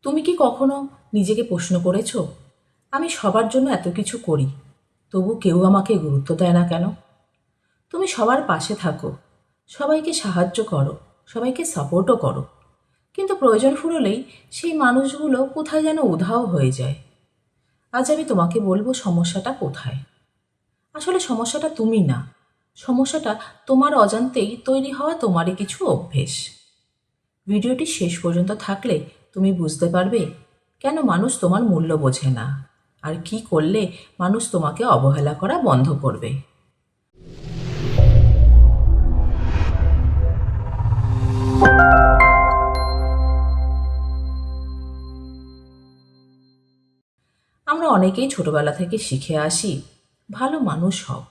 তুমি কি কখনো নিজেকে প্রশ্ন করেছো, আমি সবার জন্য এত কিছু করি, তবু কেউ আমাকে গুরুত্ব দেয় না কেন? তুমি সবার পাশে থাকো, সবাইকে সাহায্য করো, সবাইকে সাপোর্টও করো, কিন্তু প্রয়োজন ফুরলেই সেই মানুষগুলো কোথায় যেন উধাও হয়ে যায়। আজ আমি তোমাকে বলবো সমস্যাটা কোথায়। আসলে সমস্যাটা তুমি না, সমস্যাটা তোমার অজান্তেই তৈরি হওয়া তোমারই কিছু অভ্যেস। ভিডিওটি শেষ পর্যন্ত থাকলে তুমি বুঝতে পারবে কেন মানুষ তোমার মূল্য বোঝে না, আর কি করলে মানুষ তোমাকে অবহেলা করা বন্ধ করবে। আমরা অনেকেই ছোটবেলা থেকে শিখে আসি, ভালো মানুষ হও,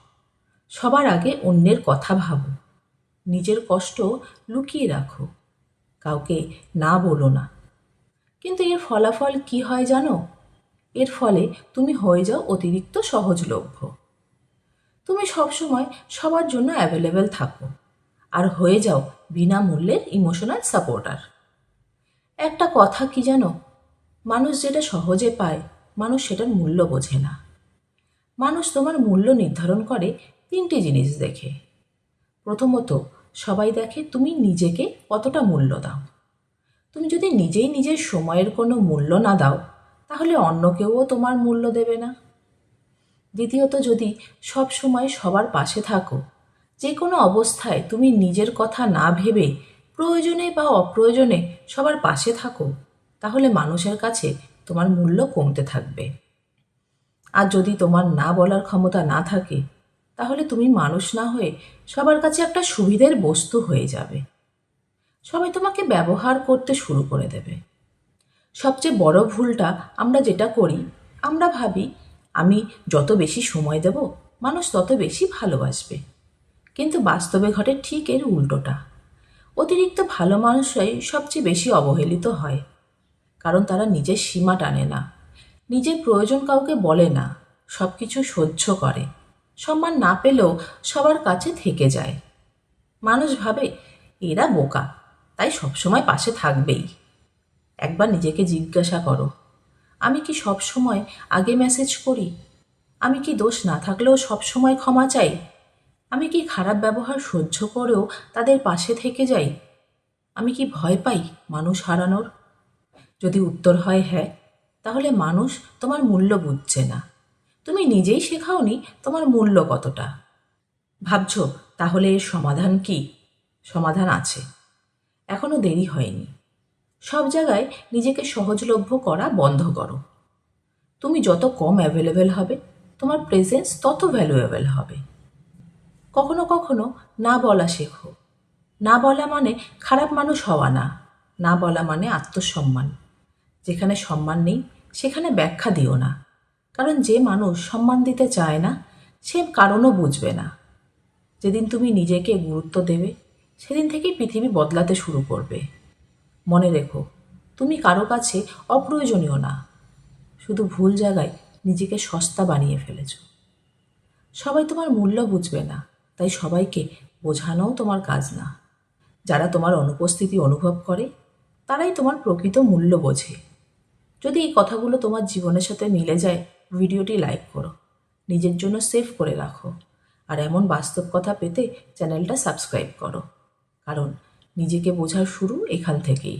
সবার আগে অন্যের কথা ভাবো, নিজের কষ্ট লুকিয়ে রাখো, কাউকে না বলো না। কিন্তু এর ফলাফল কি হয় জানো? এর ফলে তুমি হয়ে যাও অতিরিক্ত সহজলভ্য। তুমি সবসময় সবার জন্য অ্যাভেলেবেল থাকো আর হয়ে যাও বিনামূল্যের ইমোশনাল সাপোর্টার। একটা কথা কি জানো, মানুষ যেটা সহজে পায় মানুষ সেটার মূল্য বোঝে না। মানুষ তোমার মূল্য নির্ধারণ করে তিনটি জিনিস দেখে। প্রথমত, সবাই দেখে তুমি নিজেকে কতটা মূল্য দাও। তুমি যদি নিজেই নিজের সময়ের কোনো মূল্য না দাও, তাহলে অন্য কেউও তোমার মূল্য দেবে না। দ্বিতীয়ত, যদি সব সময় সবার পাশে থাকো, যে কোনো অবস্থায় তুমি নিজের কথা না ভেবে প্রয়োজনে বা অপ্রয়োজনে সবার পাশে থাকো, তাহলে মানুষের কাছে তোমার মূল্য কমতে থাকবে। আর যদি তোমার না বলার ক্ষমতা না থাকে, তাহলে তুমি মানুষ না হয়ে সবার কাছে একটা সুবিধের বস্তু হয়ে যাবে। সবাই তোমাকে ব্যবহার করতে শুরু করে দেবে। সবচেয়ে বড় ভুলটা আমরা যেটা করি, আমরা ভাবি আমি যত বেশি সময় দেব মানুষ তত বেশি ভালোবাসবে। কিন্তু বাস্তবে ঘটে ঠিক এর উল্টোটা। অতিরিক্ত ভালো মানুষরাই সবচেয়ে বেশি অবহেলিত হয়, কারণ তারা নিজের সীমা টানে না, নিজের প্রয়োজন কাউকে বলে না, সব কিছু সহ্য করে, সম্মান না পেলেও সবার কাছে থেকে যায়। মানুষ ভাবে এরা বোকা, তাই সবসময় পাশে থাকবেই। একবার নিজেকে জিজ্ঞাসা করো, আমি কি সব সময় আগে মেসেজ করি? আমি কি দোষ না থাকলেও সব সময় ক্ষমা চাই? আমি কি খারাপ ব্যবহার সহ্য করেও তাদের পাশে থেকে যাই? আমি কি ভয় পাই মানুষ হারানোর? যদি উত্তর হয় হ্যাঁ, তাহলে মানুষ তোমার মূল্য বুঝছে না। তুমি নিজেই শেখাওনি তোমার মূল্য কতটা। ভাবছো তাহলে এর সমাধান কি? সমাধান আছে, এখনো দেরি হয়নি। সব জায়গায় নিজেকে সহজলভ্য করা বন্ধ করো। তুমি যত কম অ্যাভেলেবেল হবে, তোমার প্রেজেন্স তত ভ্যালুয়েবল হবে। কখনো কখনো না বলা শেখো। না বলা মানে খারাপ মানুষ হওয়া না, না বলা মানে আত্মসম্মান। যেখানে সম্মান নেই সেখানে ব্যাখ্যা দিও না, কারণ যে মানুষ সম্মান দিতে চায় না সে কারণও বুঝবে না। যেদিন তুমি নিজেকে গুরুত্ব দেবে, সেদিন থেকেই পৃথিবী বদলাতে শুরু করবে। মনে রেখো, তুমি কারো কাছে অপ্রয়োজনীয় না, শুধু ভুল জায়গায় নিজেকে সস্তা বানিয়ে ফেলেছ। সবাই তোমার মূল্য বুঝবে না, তাই সবাইকে বোঝানোও তোমার কাজ না। যারা তোমার অনুপস্থিতি অনুভব করে, তারাই তোমার প্রকৃত মূল্য বোঝে। যদি এই কথাগুলো তোমার জীবনের সাথে মিলে যায়, ভিডিওটি লাইক করো, নিজের জন্য সেভ করে রাখো, আর এমন বাস্তব কথা পেতে চ্যানেলটা সাবস্ক্রাইব করো, কারণ নিজেকে বোঝার শুরু এখান থেকেই।